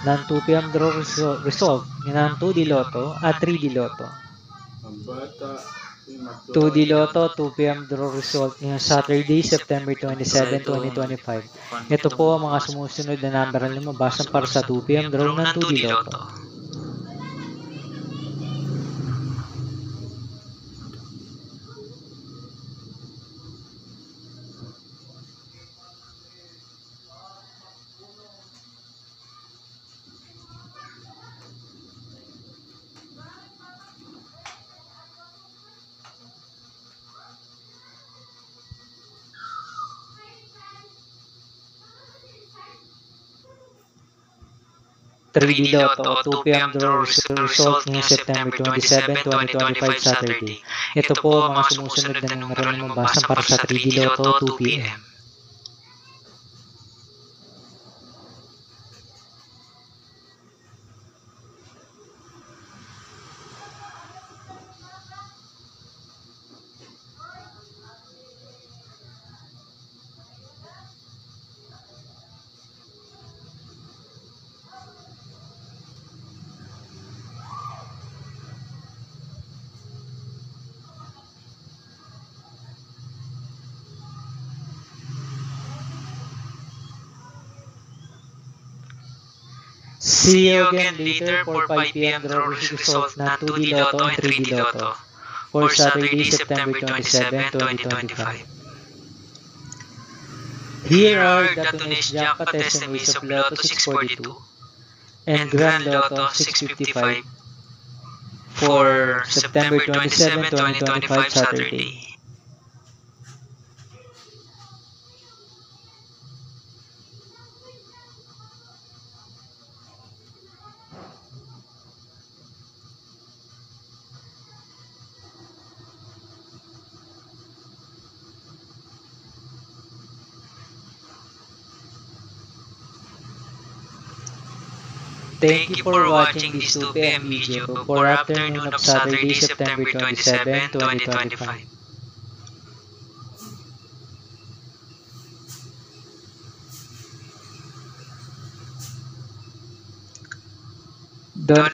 ng 2 p.m. draw result ng 2D Lotto at 3D Lotto. 2D Lotto, 2 p.m. draw result ngayong Saturday, September 27, 2025. Ito po ang mga sumusunod na number na lumabas para sa 2 p.m. draw ng 2D Lotto. Three Lotto, 2 p.m. draw result ngayong September 27, 2025 Saturday. Ito po ang mga sumusunod na numero na lumabas para sa 3D Lotto 2 p.m. See you again later for 5 p.m. draw results na 2D Lotto and 3D Lotto for Saturday, September 27, 2025. Here are the today's jackpot estimates of Lotto 642 and Grand Lotto 655 for September 27, 2025 Saturday. Thank you for watching this 2 p.m. video for afternoon of Saturday, September 27, 2025.